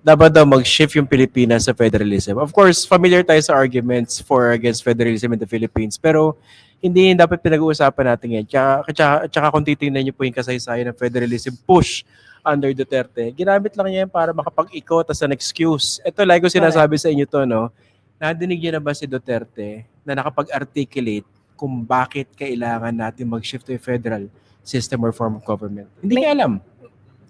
dapat daw mag-shift yung Pilipinas sa federalism. Of course, familiar tayo sa arguments for or against federalism in the Philippines, pero hindi yun dapat pinag-uusapan natin yan. Tsaka kung titingnan niyo po yung kasaysayan ng federalism push under Duterte, ginamit lang niya yan para makapag-ikot as an excuse. Ito, like ko sinasabi sa inyo to, no? Nadinig niyo na ba si Duterte na nakapag-articulate kung bakit kailangan natin mag-shift to a federal system or form of government? Hindi niya alam.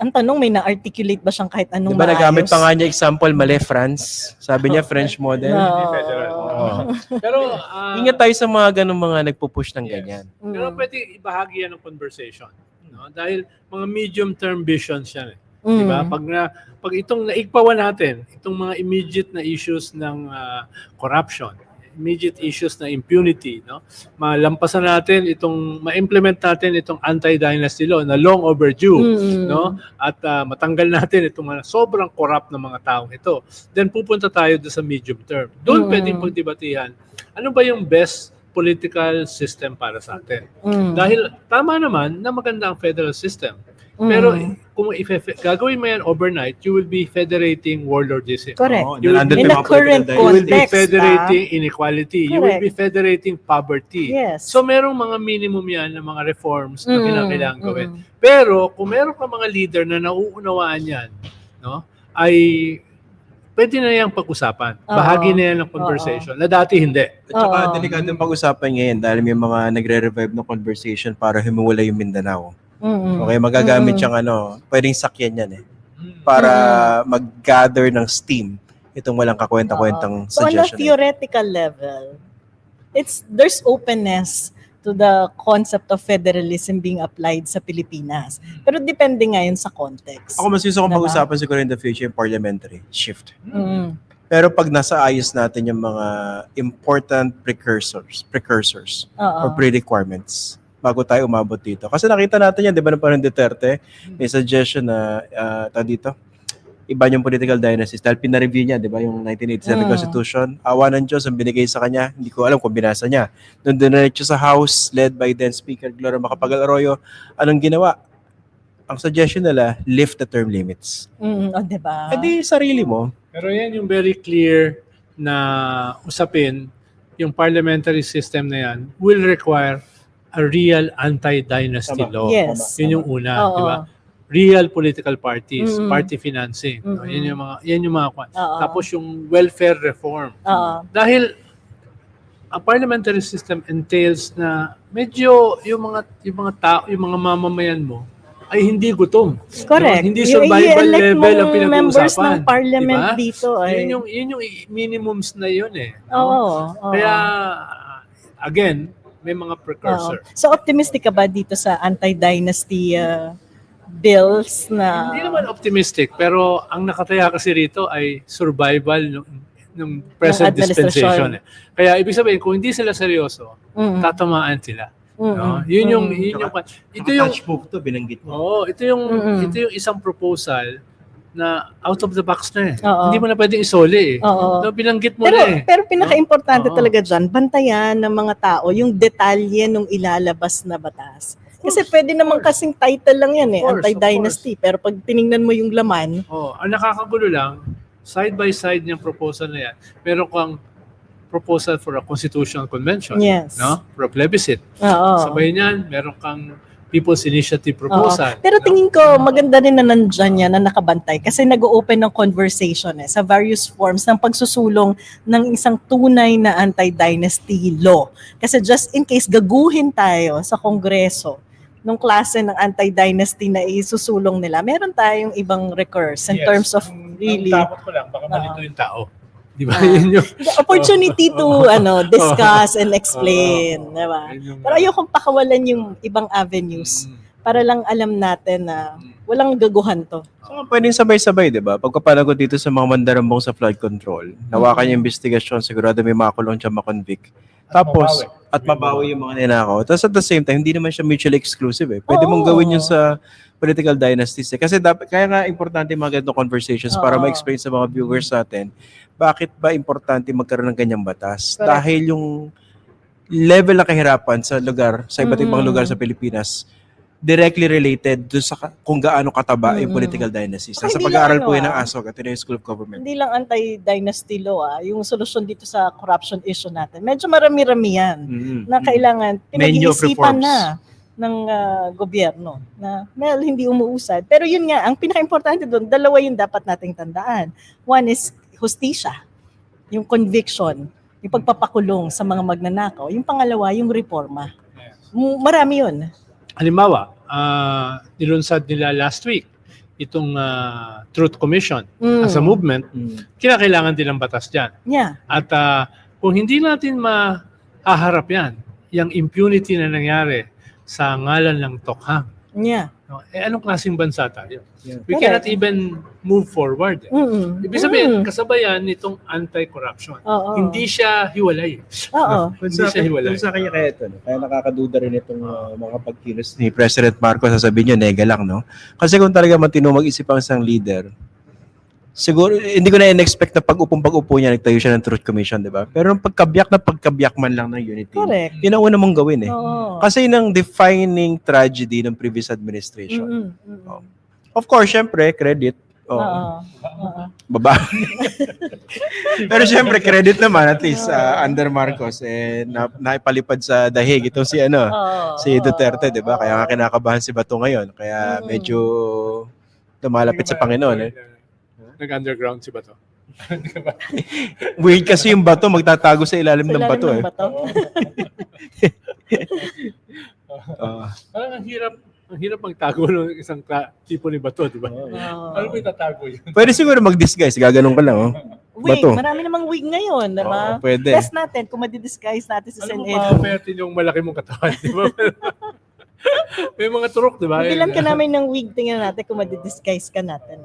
Ang tanong, may na-articulate ba siyang kahit anong Diba nagamit maayos? pa nga niya example, mali France. Sabi niya French model. No. Federal. Oo. Pero, Ingat tayo sa mga ganung mga nagpo-push ng ganyan. pero pwede ibahagi yan ng conversation. No? Dahil mga medium-term visions yan. Mm. Diba? Pag itong naigpawan natin, itong mga immediate na issues ng corruption, immediate issues na impunity, no? Malampasan natin ma-implement natin itong anti-dynasty law na long overdue, no? At matanggal natin itong mga sobrang corrupt na mga taong ito. Then pupunta tayo doon sa medium term. Doon pwedeng pagdebatihan, ano ba yung best political system para sa atin? Dahil tama naman na maganda ang federal system. Pero kung gagawin mo yan overnight, you will be federating warlordism. Correct. Oo, You will nandun be- In yung a mga current political You will be context, federating inequality. You will Correct. be federating poverty. Yes. So merong mga minimum yan ng mga reforms na kailangan gawin. Mm. Pero kung meron ka mga leader na nauunawaan yan, no, ay pwede na yung pag-usapan. Oo. Bahagi na yan ng conversation. Na dati hindi. At saka Oo. delikadong pag-usapan ngayon dahil may mga nagre-revive ng conversation para himiwala yung Mindanao. Okay, magagamit siyang pwedeng sakyan yan para mag-gather ng steam itong walang kakwenta-kwentang So on a suggestion. theoretical level, there's openness to the concept of federalism being applied sa Pilipinas. Pero depende ngayon sa context. Ako mas gusto kong Diba? pag-usapan siguro in the future yung parliamentary shift. Mm. Pero pag nasa ayos natin yung mga important precursors or Oo. pre-requirements bago tayo umabot dito. Kasi nakita natin yan, di ba, ng parang Duterte, may suggestion na, dito, iba yung political dynasties. Dahil pinareview niya, di ba, yung 1987 Constitution. Awa ng Diyos ang binigay sa kanya. Hindi ko alam kung binasa niya. Nung diniretso sa House, led by then Speaker Gloria Macapagal Arroyo, anong ginawa? Ang suggestion nila, lift the term limits. O, diba? Eh di, sarili mo. Pero yan yung very clear na usapin, yung parliamentary system na yan will require a real anti-dynasty Tama. law. Yes. Yun yung una, Oo. di ba? Real political parties, Mm. party financing. No? Yan yung mga kwan. Oo. Tapos yung welfare reform. Oo. Dahil ang parliamentary system entails na medyo yung mga tao, yung mga mamamayan mo ay hindi gutom. Correct. No? Hindi survival I-elect level ang mong members pinag-uusapan. ng parliament Diba? dito. Ay. Yun yung minimums na yun eh. Oo. Oo. Kaya, again, may mga precursor. Oo. So optimistic ka ba dito sa anti-dynasty bills na... Hindi naman optimistic, pero ang nakataya kasi rito ay survival ng present administrasyon. dispensation. Eh. Kaya ibig sabihin, kung hindi sila seryoso, Mm. tatamaan sila. Mm. No? Yun yung ito yung to, binanggit mo. ito yung isang proposal na out of the box na eh. Oo. Hindi mo na pwedeng isoli eh. Oo. No, binanggit mo na eh. Pero pinaka-importante Oo. talaga dyan, bantayan ng mga tao yung detalye ng ilalabas na batas. Kasi pwede naman kasing title lang yan eh, Of course, anti-dynasty. Pero pag tiningnan mo yung laman, Ang nakakagulo lang, side by side niyang proposal na yan, meron kang proposal for a constitutional convention. Yes. No? For a plebiscite. oo. Sabay niyan, meron kang People's Initiative Oo. proposal. Pero no? tingin ko, maganda rin na nandyan yan, na nakabantay. Kasi nag-open ng conversation sa various forms ng pagsusulong ng isang tunay na anti-dynasty law. Kasi just in case gaguhin tayo sa Kongreso, nung klase ng anti-dynasty na isusulong nila, meron tayong ibang recurse in Yes. terms of Ang really takot ko lang, baka malito yung tao. Di ba? Ah. Yun yung, the opportunity to discuss and explain. Diba? yun yung- Pero ayokong pakawalan yung ibang avenues para lang alam natin na walang gaguhan to. So, pwedeng sabay-sabay, di ba? Pagkapanagod dito sa mga mandarambong sa flood control, nawakan yung investigasyon, sigurado may makulong siya makonvict. Tapos, at mabawi yung mga ninakaw. Tapos at the same time, hindi naman siya mutually exclusive eh. Pwede mong Oo. gawin yun sa political dynasties eh. Kasi kaya nga importante yung mga ganitong conversations para Oo. ma-explain sa mga viewers natin, bakit ba importante magkaroon ng ganyang batas? Correct. Dahil yung level ng kahirapan sa lugar, sa iba't ibang lugar sa Pilipinas, directly related doon sa kung gaano kataba yung political dynasties. Saka Sa hindi pag-aaral lang po ano, yan ng ASOG at Ateneo School of Government. Hindi lang anti-dynasty law, yung solusyon dito sa corruption issue natin. Medyo marami-rami yan na kailangan Menu of pinag-iisipan reforms. na ng gobyerno na hindi umuusad. Pero yun nga, ang pinaka-importante doon, dalawa yung dapat nating tandaan. One is hustisya, yung conviction, yung pagpapakulong sa mga magnanakaw. Yung pangalawa, yung reforma. Marami yun. Halimbawa, nilunsad nila last week itong Truth Commission as a movement, kinakailangan din ng batas dyan. Yeah. At kung hindi natin mahaharap yan, yung impunity na nangyari sa ngalan ng Tokhang, Yeah. no? Anong klaseng bansa tayo? Yeah. We cannot even move forward. Ibig sabihin, kasabayan nitong anti-corruption. Oo. Hindi siya hiwalay. Oo. Kung Hindi siya hiwalay. sa kanya kaya ito, no? Kaya nakakaduda rin itong mga pagkilos ni President Marcos, sasabihin niyo, nega lang, no? Kasi kung talaga matino mag-isip ang isang leader, siguro, hindi ko na in-expect na pag-upo niya, nagtayo siya ng Truth Commission, di ba? Pero nung pagkabiyak man lang ng unity, Correct. yun ang una mong gawin eh. Oo. Kasi yun ang defining tragedy ng previous administration. Mm-mm. Of course, syempre, credit. Oh, Oo. Oo. baba. Pero syempre, credit naman, at least, under Marcos, naipalipad sa dahig itong si Oo. si Duterte, di ba? Kaya nga kinakabahan si Bato ngayon. Kaya medyo lumalapit sa Panginoon. Eh. Nag-underground si Bato. Weird kasi yung bato, magtatago sa ilalim Sa ng ilalim bato. ng Eh. bato. Parang ang hirap magtago ng isang tipo ni Bato, di ba? Oo. Ano ba itatago yun? Pwede siguro mag-disguise, gaganon ka lang. Oh. Wig, Bato. marami namang wig ngayon, di ba? Oo, pwede. Test natin kung madi-disguise natin sa Alam mo, Senate. papapertin yung malaki mong katawan, di ba? May mga turok, di ba? Bilang ka namin ng wig, tingnan natin kung madi-disguise ka natin.